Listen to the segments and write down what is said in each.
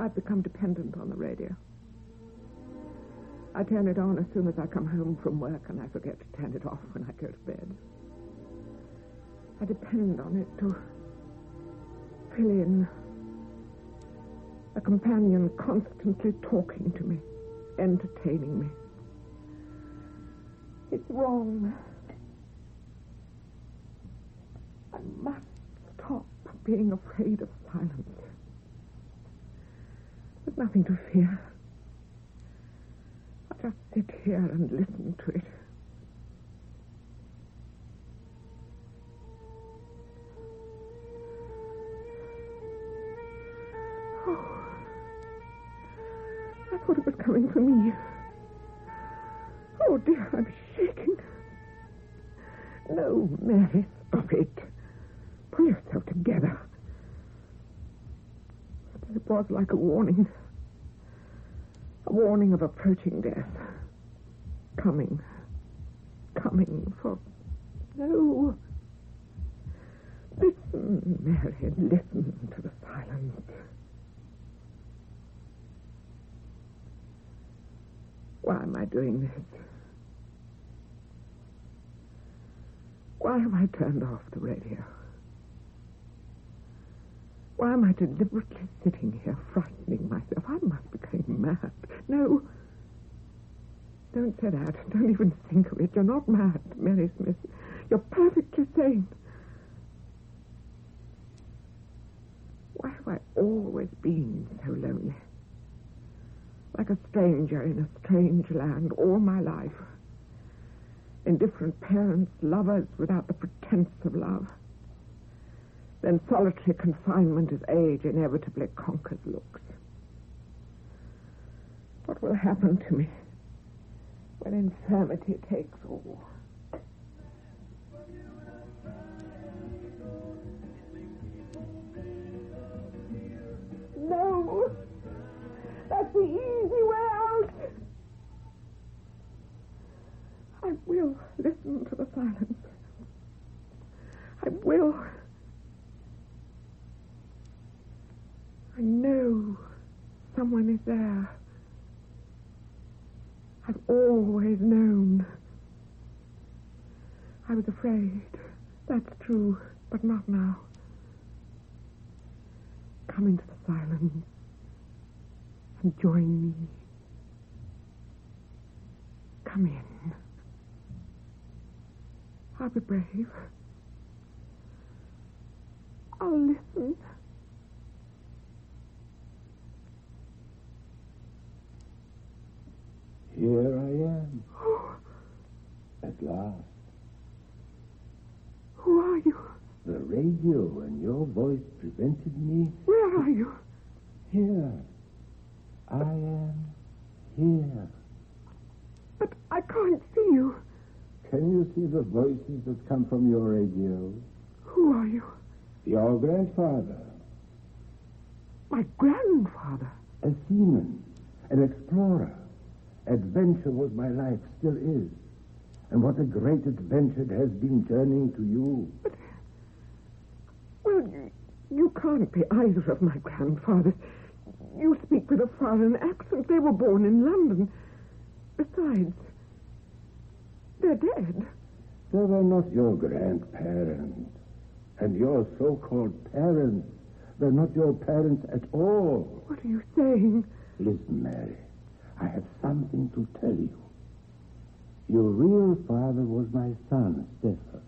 I've become dependent on the radio. I turn it on as soon as I come home from work, and I forget to turn it off when I go to bed. I depend on it to fill in. A companion constantly talking to me, entertaining me. It's wrong. I must stop being afraid of silence. There's nothing to fear. I'll just sit here and listen to it. Oh, I thought it was coming for me. Oh, dear, I'm shaking. No, Mary, stop it. Pull yourself together. It was like a warning. A warning of approaching death. Coming for... No. Listen, Mary, listen to the silence. Why am I doing this? Why have I turned off the radio? Why am I deliberately sitting here frightening myself? I must be going mad. No. Don't say that. Don't even think of it. You're not mad, Mary Smith. You're perfectly sane. Why have I always been so lonely? Like a stranger in a strange land all my life. Indifferent parents, lovers without the pretense of love. Then solitary confinement as age inevitably conquers looks. What will happen to me when infirmity takes all? No! That's the easy way out! I will listen to the silence. I will. I know someone is there. I've always known. I was afraid. That's true, but not now. Come into the silence and join me. Come in. I'll be brave. I'll listen. Here I am. At last. Who are you? The radio and your voice prevented me. Where are you? Here. I am here. But I can't see you. Can you see the voices that come from your radio? Who are you? Your grandfather. My grandfather? A seaman. An explorer. Adventure was my life, still is. And what a great adventure it has been turning to you. But, well, you can't be either of my grandfathers. You speak with a foreign accent. They were born in London. Besides, they're dead. They were not your grandparents. And your so-called parents, they're not your parents at all. What are you saying? Listen, Mary. I have something to tell you. Your real father was my son, Stefan.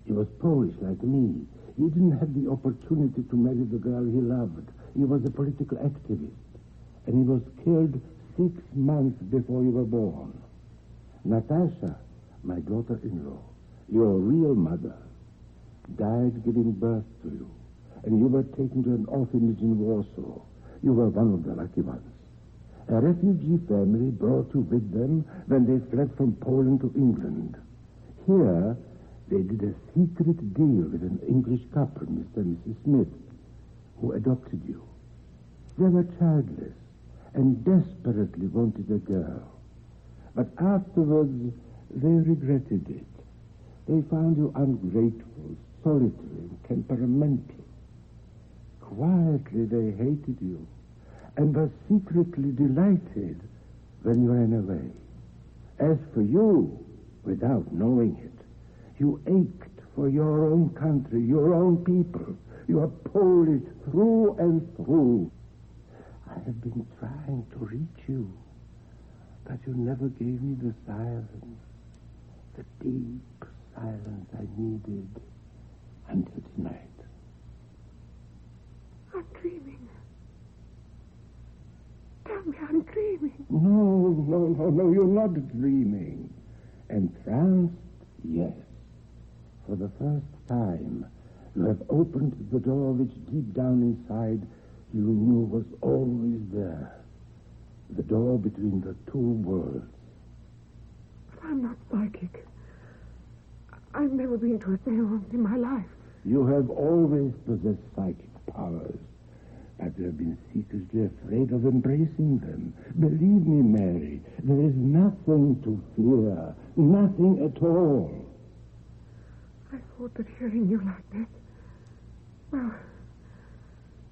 He was Polish like me. He didn't have the opportunity to marry the girl he loved. He was a political activist. And he was killed 6 months before you were born. Natasha, my daughter-in-law, your real mother, died giving birth to you. And you were taken to an orphanage in Warsaw. You were one of the lucky ones. A refugee family brought you with them when they fled from Poland to England. Here, they did a secret deal with an English couple, Mr. and Mrs. Smith, who adopted you. They were childless and desperately wanted a girl. But afterwards, they regretted it. They found you ungrateful, solitary, and temperamental. Quietly, they hated you. and was secretly delighted when you ran away. As for you, without knowing it, you ached for your own country, your own people. You are Polish through and through. I have been trying to reach you, but you never gave me the silence, the deep silence I needed until tonight. I'm dreaming. Tell me I'm dreaming. No, you're not dreaming. Entranced, yes. For the first time, you have opened the door which deep down inside you knew was always there. The door between the two worlds. But I'm not psychic. I've never been to a seance in my life. You have always possessed psychic powers, but you have been secretly afraid of embracing them. Believe me, Mary, there is nothing to fear. Nothing at all. I thought that hearing you like this, well,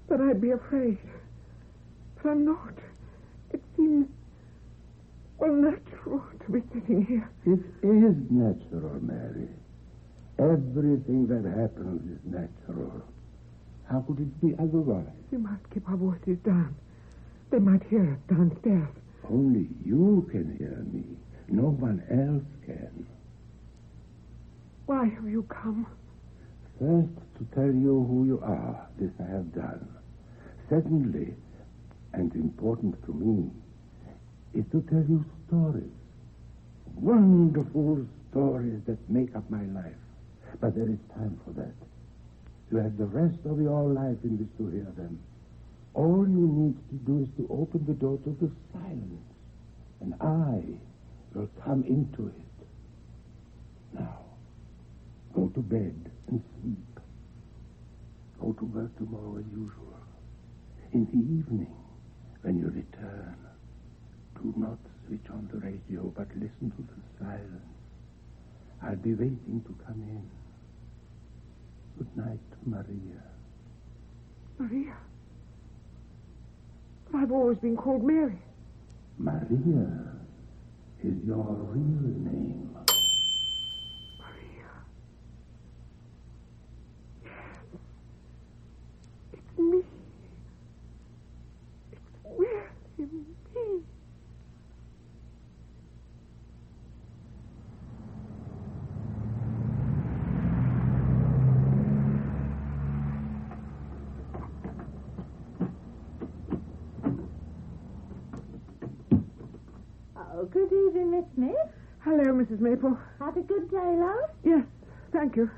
that I'd be afraid. But I'm not. It seems, well, natural to be sitting here. It is natural, Mary. Everything that happens is natural. How could it be otherwise? We must keep our voices down. They might hear us downstairs. Only you can hear me. No one else can. Why have you come? First, to tell you who you are. This I have done. Secondly, and important to me, is to tell you stories. Wonderful stories that make up my life. But there is time for that. You have the rest of your life in which to hear them. All you need to do is to open the door to the silence, and I will come into it. Now, go to bed and sleep. Go to work tomorrow as usual. In the evening, when you return, do not switch on the radio, but listen to the silence. I'll be waiting to come in. Good night, Maria. Maria? But I've always been called Mary. Maria is your real name. Maria. Yes. It's me. It's really me. Oh, good evening, Miss Smith. Hello, Mrs. Maple. Had a good day, love? Yes, thank you.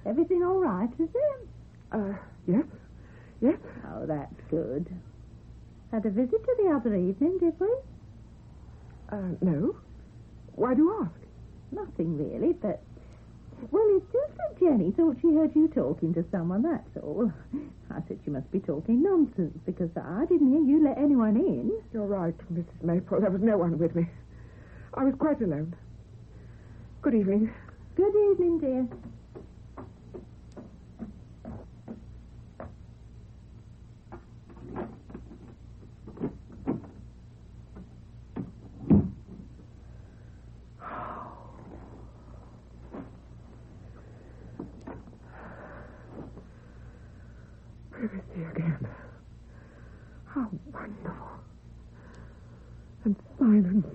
Everything all right, is it? Yes. Yes. Oh, that's good. Had a visitor the other evening, did we? No. Why do you ask? Nothing really, but... Well, it's just that Jenny thought she heard you talking to someone, that's all. I said she must be talking nonsense, because I didn't hear you let anyone in. You're right, Mrs. Maple. There was no one with me. I was quite alone. Good evening. Good evening, dear. Privacy again. How wonderful. And silence.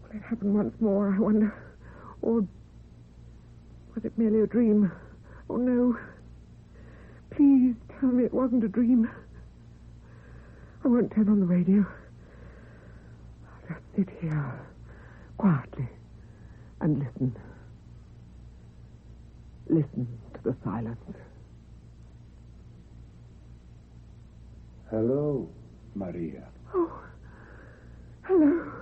Will it happen once more, I wonder? Or was it merely a dream? Oh, no. Please tell me it wasn't a dream. I won't turn on the radio. I'll just sit here, quietly, and listen. Listen to the silence. Hello, Maria. Oh, hello.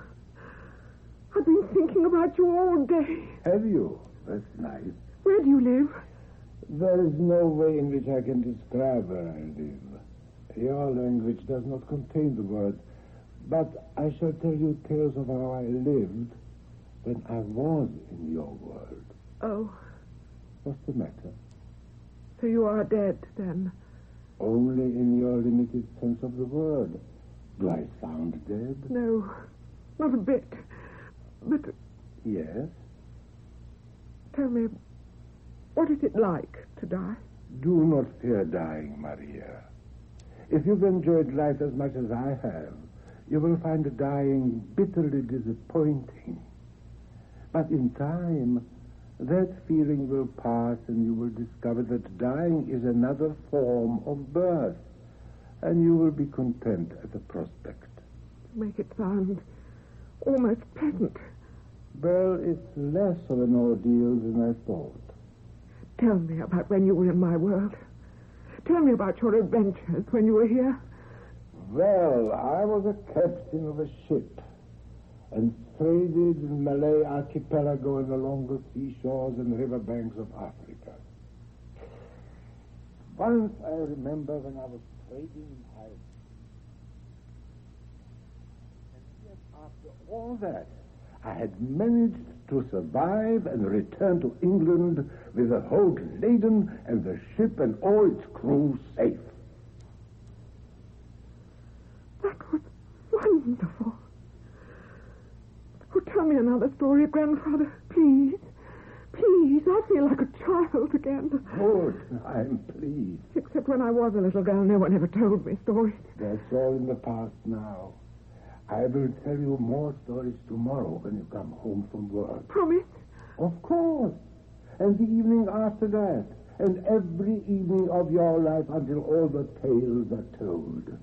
I've been thinking about you all day. Have you? That's nice. Where do you live? There is no way in which I can describe where I live. Your language does not contain the word, but I shall tell you tales of how I lived when I was in your world. Oh, What's the matter? so you are dead, then? Only in your limited sense of the word. Do I sound dead? No, not a bit. But Yes. tell me, what is it like to die? Do not fear dying, Maria. If you've enjoyed life as much as I have, you will find dying bitterly disappointing. But in time, that feeling will pass and you will discover that dying is another form of birth, and you will be content at the prospect. You make it sound almost pleasant. Well, it's less of an ordeal than I thought. Tell me about when you were in my world. Tell me about your adventures when you were here. Well, I was a captain of a ship and traded in Malay archipelago and along the seashores and riverbanks of Africa. Once I remember when I was trading in Ireland. And yet after all that, I had managed to survive and return to England with the hold laden and the ship and all its crew safe. That was wonderful. Oh, tell me another story, Grandfather, please. Please, I feel like a child again. Good, I'm pleased. Except when I was a little girl, no one ever told me stories. That's all in the past now. I will tell you more stories tomorrow when you come home from work. Promise? Of course. And the evening after that. And every evening of your life until all the tales are told.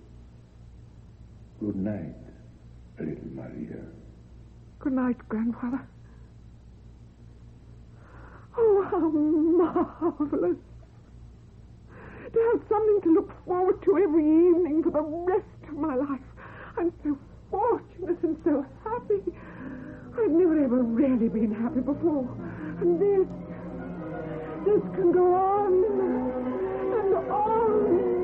Good night, little Maria. Good night, Grandfather. Oh, how marvelous. To have something to look forward to every evening for the rest of my life. I'm so fortunate and so happy. I've never ever really been happy before. And this can go on and on and on.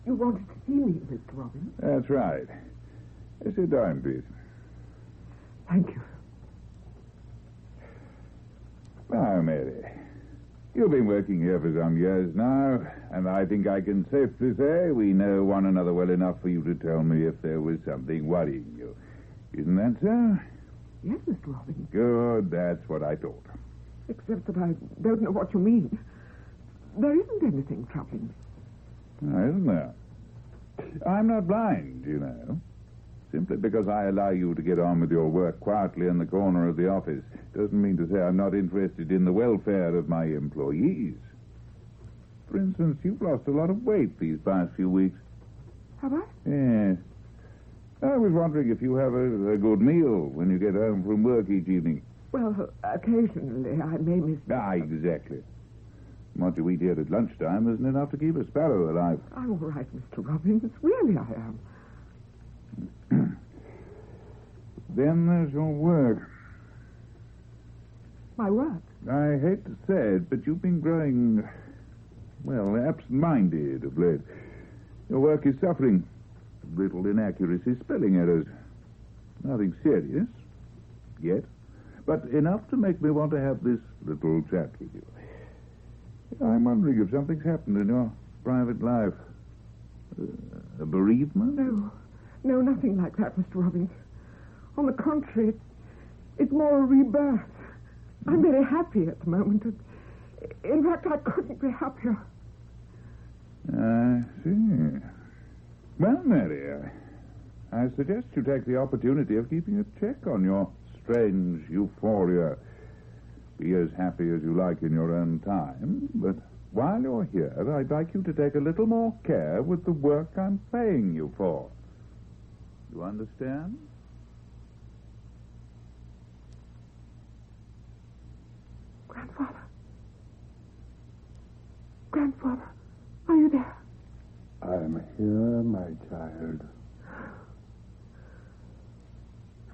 You wanted to see me, Mr. Robbins? That's right. Sit down, please. Thank you. Now, Mary, you've been working here for some years now, and I think I can safely say we know one another well enough for you to tell me if there was something worrying you. Isn't that so? Yes, Mr. Robbins. Good, that's what I thought. Except that I don't know what you mean. There isn't anything troubling me. Now, isn't there? I'm not blind, you know. Simply because I allow you to get on with your work quietly in the corner of the office doesn't mean to say I'm not interested in the welfare of my employees. For instance, you've lost a lot of weight these past few weeks. Have I? Yes. I was wondering if you have a good meal when you get home from work each evening. Well, occasionally I may miss... Exactly. What you eat here at lunchtime isn't enough to keep a sparrow alive. I'm all right, Mr. Robbins. Really, I am. Then there's your work. My work? I hate to say it, but you've been growing, well, absent-minded of late. Your work is suffering. Little inaccuracies, spelling errors. Nothing serious, yet, but enough to make me want to have this little chat with you. I'm wondering if something's happened in your private life. A bereavement? No, nothing like that, Mr. Robbins. On the contrary, it's more a rebirth. I'm very happy at the moment. In fact, I couldn't be happier. I see. Well, Mary, I suggest you take the opportunity of keeping a check on your strange euphoria. Be as happy as you like in your own time, but while you're here, I'd like you to take a little more care with the work I'm paying you for. You understand? Grandfather? Grandfather, are you there? I am here, my child.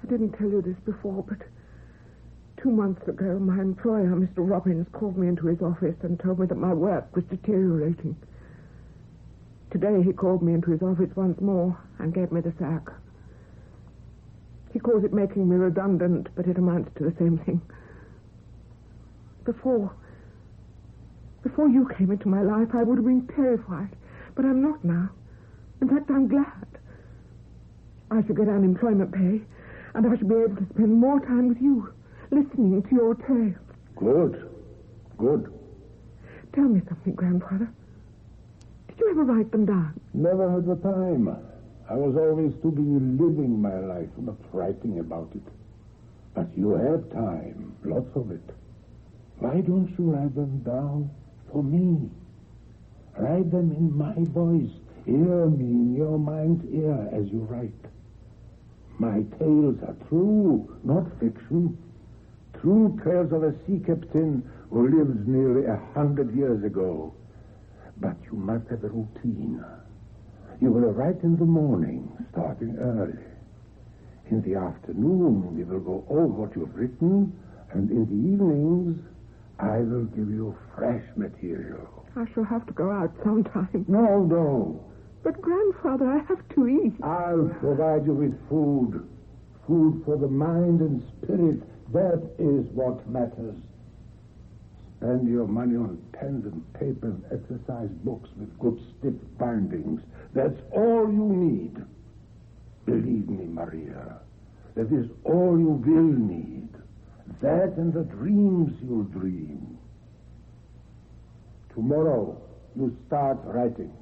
I didn't tell you this before, but 2 months ago, my employer, Mr. Robbins, called me into his office and told me that my work was deteriorating. Today, he called me into his office once more and gave me the sack. He calls it making me redundant, but it amounts to the same thing. Before you came into my life, I would have been terrified, but I'm not now. In fact, I'm glad. I shall get unemployment pay, and I shall be able to spend more time with you, listening to your tales. Good. Tell me something, Grandfather. Did you ever write them down? Never had the time. I was always too busy living my life, not writing about it. But you have time, lots of it. Why don't you write them down for me? Write them in my voice. Hear me in your mind's ear as you write. My tales are true, not fiction. True tales of a sea captain who lived nearly 100 years ago. But you must have a routine. You will write in the morning, starting early. In the afternoon, we will go over what you've written, and in the evenings, I will give you fresh material. I shall have to go out sometime. No. But, Grandfather, I have to eat. I'll provide you with food. Food for the mind and spirit. That is what matters. Spend your money on pens and paper and exercise books with good stiff bindings. That's all you need. Believe me, Maria, that is all you will need. That and the dreams you'll dream. Tomorrow, you start writing.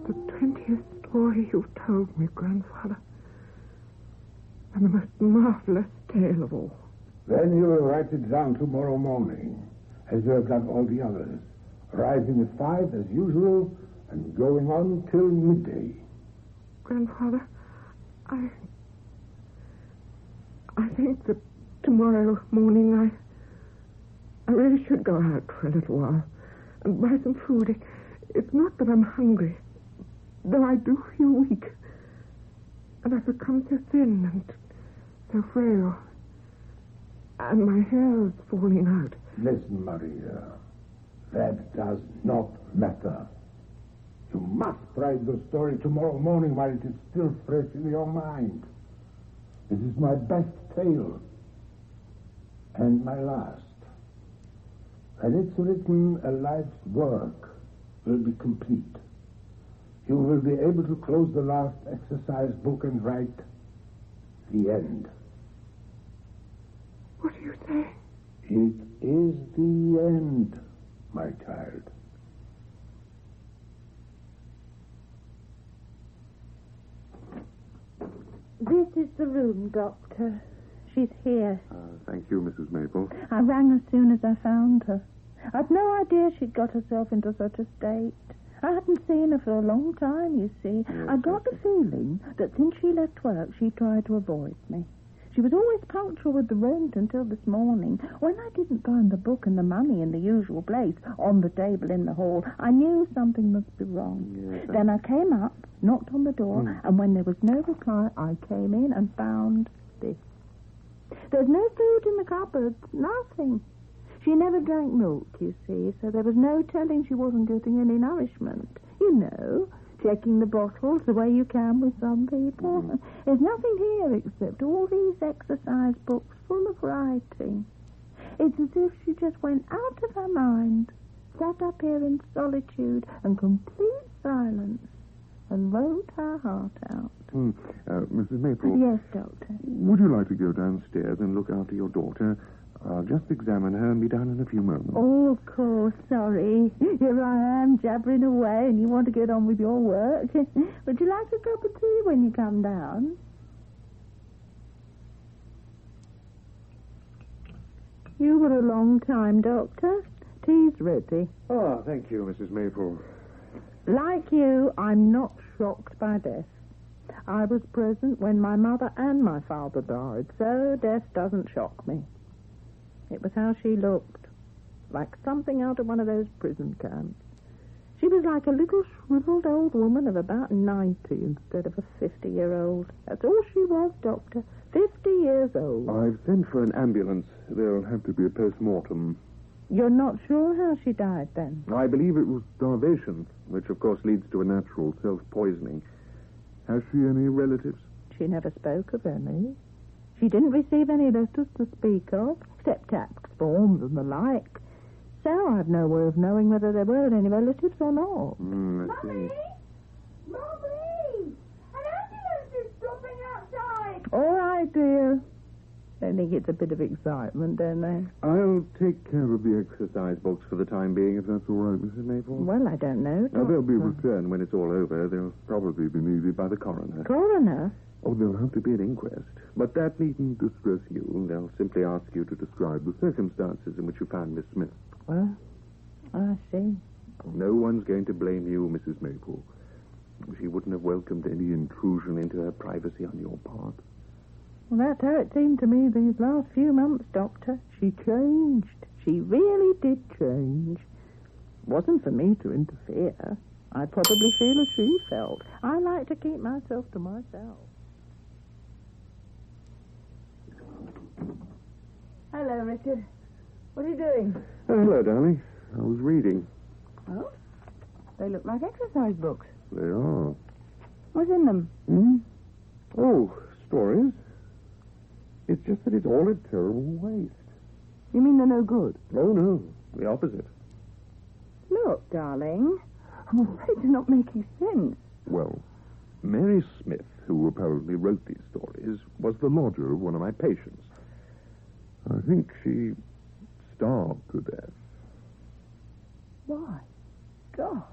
The 20th story you've told me, Grandfather. And the most marvelous tale of all. Then you will write it down tomorrow morning, as you have done all the others, rising at 5 as usual and going on till midday. Grandfather, I think that tomorrow morning I really should go out for a little while and buy some food. It's not that I'm hungry, though I do feel weak. And I've become so thin and so frail. And my hair is falling out. Listen, Maria, that does not matter. You must write the story tomorrow morning while it is still fresh in your mind. It is my best tale. And my last. When it's written, a life's work will be complete. You will be able to close the last exercise book and write the end. What do you say? It is the end, my child. This is the room, Doctor. She's here. Thank you, Mrs. Maple. I rang as soon as I found her. I'd no idea she'd got herself into such a state. I hadn't seen her for a long time, you see. Yes, I got the feeling that since she left work, she tried to avoid me. She was always punctual with the rent until this morning. When I didn't find the book and the money in the usual place, on the table in the hall, I knew something must be wrong. Yes, Then I came up, knocked on the door, and when there was no reply, I came in and found this. There's no food in the cupboard, nothing. She never drank milk, you see, so there was no telling she wasn't getting any nourishment. You know, checking the bottles the way you can with some people. There's nothing here except all these exercise books full of writing. It's as if she just went out of her mind, sat up here in solitude and complete silence, and wrote her heart out. Mrs. Maple. Yes, Doctor. Would you like to go downstairs and look after your daughter? I'll just examine her and be down in a few moments. Oh, of course, sorry. Here I am, jabbering away, and you want to get on with your work. Would you like a cup of tea when you come down? You were a long time, Doctor. Tea's ready. Oh, thank you, Mrs. Maple. Like you, I'm not shocked by death. I was present when my mother and my father died, so death doesn't shock me. It was how she looked, like something out of one of those prison camps. She was like a little shriveled old woman of about 90 instead of a 50-year-old. That's all she was, Doctor. 50 years old. I've sent for an ambulance. There'll have to be a post-mortem. You're not sure how she died, then? I believe it was starvation, which of course leads to a natural self-poisoning. Has she any relatives? She never spoke of any. She didn't receive any letters to speak of, except tax forms and the like. So I've no way of knowing whether there were any relatives or not. I see. Mommy! An ambulance is stopping outside! All right, dear. They think it's a bit of excitement, don't they? I'll take care of the exercise books for the time being, if that's all right, Mrs. Maple. Well, I don't know. Now, they'll be returned when it's all over. They'll probably be needed by the coroner. Coroner? Oh, there'll have to be an inquest. But that needn't distress you. They'll simply ask you to describe the circumstances in which you found Miss Smith. Well, I see. No one's going to blame you, Mrs. Maple. She wouldn't have welcomed any intrusion into her privacy on your part. Well, that's how it seemed to me these last few months, Doctor. She changed. She really did change. Wasn't for me to interfere. I'd probably feel as she felt. I like to keep myself to myself. Hello, Richard. What are you doing? Hello, darling. I was reading. Oh? They look like exercise books. They are. What's in them? Oh, stories. It's just that it's all a terrible waste. You mean they're no good? No. The opposite. Look, darling. I'm afraid they're not making sense. Well, Mary Smith, who apparently wrote these stories, was the lodger of one of my patients. I think she starved to death. Why? God.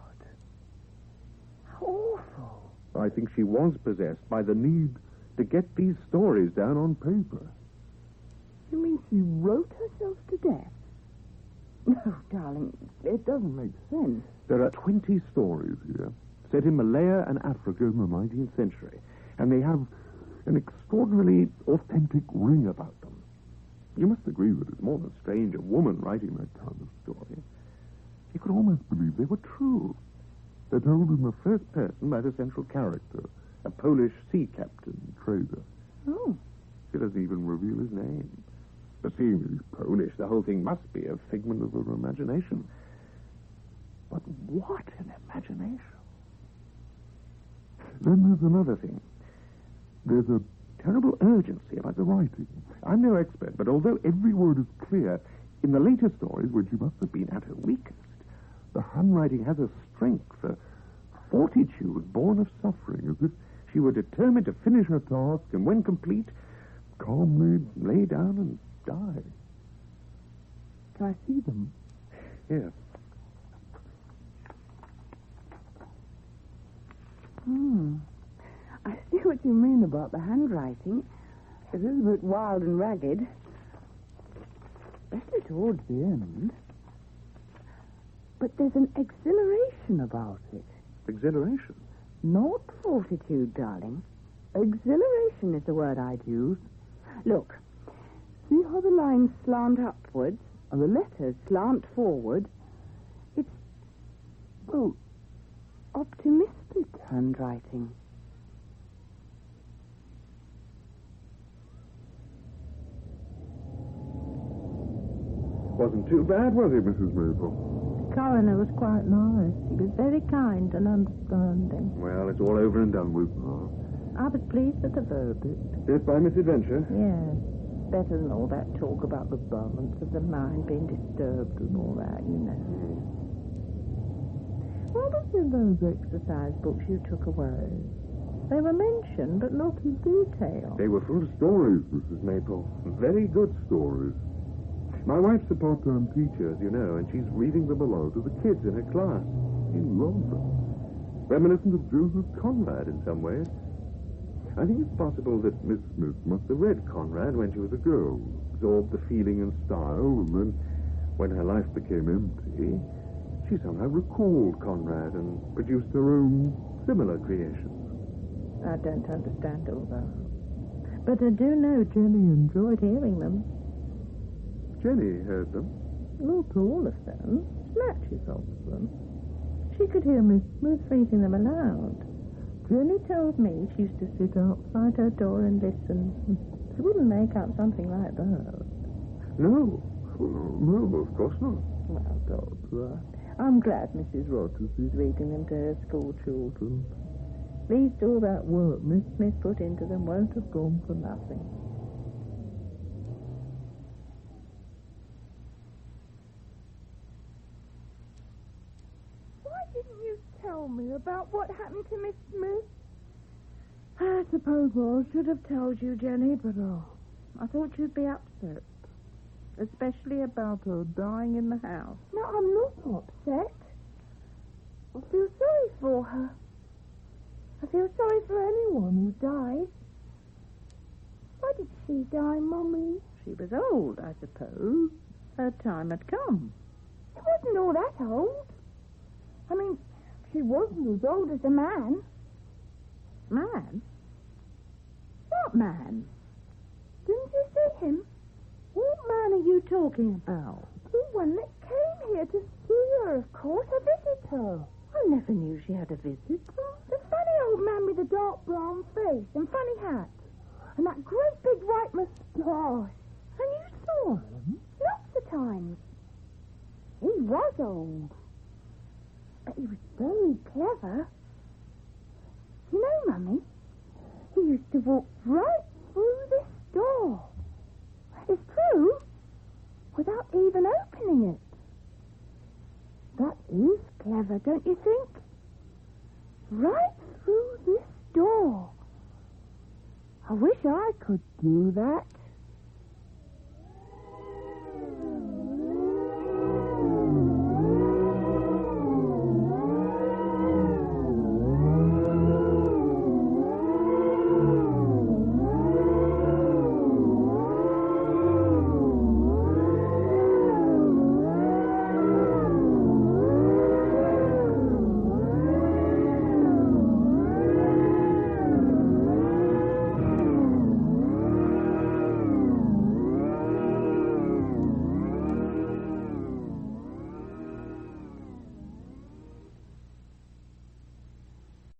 How awful. I think she was possessed by the need to get these stories down on paper. You mean she wrote herself to death? No, darling, it doesn't make sense. There are 20 stories here, set in Malaya and Africa in the 19th century, and they have an extraordinarily authentic ring about them. You must agree that it's more than strange a woman writing that kind of story. You could almost believe they were true. They're told in the first person by the central character, a Polish sea captain trader. Oh. He doesn't even reveal his name. But seeing that he's Polish, the whole thing must be a figment of her imagination. But what an imagination. Then there's another thing. There's a terrible urgency about the writing. I'm no expert, but although every word is clear, in the later stories, when she must have been at her weakest, the handwriting has a strength, a fortitude born of suffering, as if she were determined to finish her task, and when complete, calmly lay down and die. Can I see them? Here. I see what you mean about the handwriting. It is a bit wild and ragged. Especially towards the end. But there's an exhilaration about it. Exhilaration? Not fortitude, darling. Exhilaration is the word I'd use. Look, see how the lines slant upwards and the letters slant forward? It's, well, optimistic handwriting. Wasn't too bad, was it, Mrs. Maple? The coroner was quite nice. He was very kind and understanding. Well, it's all over and done with. I was pleased with the verdict. Death by misadventure? Yes. Better than all that talk about the balance of the mind being disturbed and all that, you know. What was in those exercise books you took away? They were mentioned, but not in detail. They were full of stories, Mrs. Maple. Very good stories. My wife's a part-time teacher, as you know, and she's reading them aloud to the kids in her class. She loves them. Reminiscent of Joseph Conrad in some ways. I think it's possible that Miss Smith must have read Conrad when she was a girl, absorbed the feeling and style, and then, when her life became empty, she somehow recalled Conrad and produced her own similar creations. I don't understand all that. But I do know Jenny enjoyed hearing them. Jenny heard them. Not all of them. Snatches of them. She could hear Miss Smith reading them aloud. Jenny tells me she used to sit outside her door and listen. She wouldn't make up something like that. No, of course not. Well, Doctor, I'm glad Mrs. Rogers is reading them to her school children. At least all that work Miss Smith put into them won't have gone for nothing. Why didn't you tell me about what happened to Miss Smith? I suppose I should have told you, Jenny, but I thought you'd be upset. Especially about her dying in the house. No, I'm not upset. I feel sorry for her. I feel sorry for anyone who dies. Why did she die, Mummy? She was old, I suppose. Her time had come. She wasn't all that old. I mean, she wasn't as old as a man. Man? What man? Didn't you see him? What man are you talking about? The one that came here to see her, of course, a visitor. I never knew she had a visitor. The funny old man with the dark brown face and funny hat. And that great big white moustache. And you saw him lots of times. He was old. But he was very clever. You know, Mummy, he used to walk right through this door. It's true, without even opening it. That is clever, don't you think? Right through this door. I wish I could do that.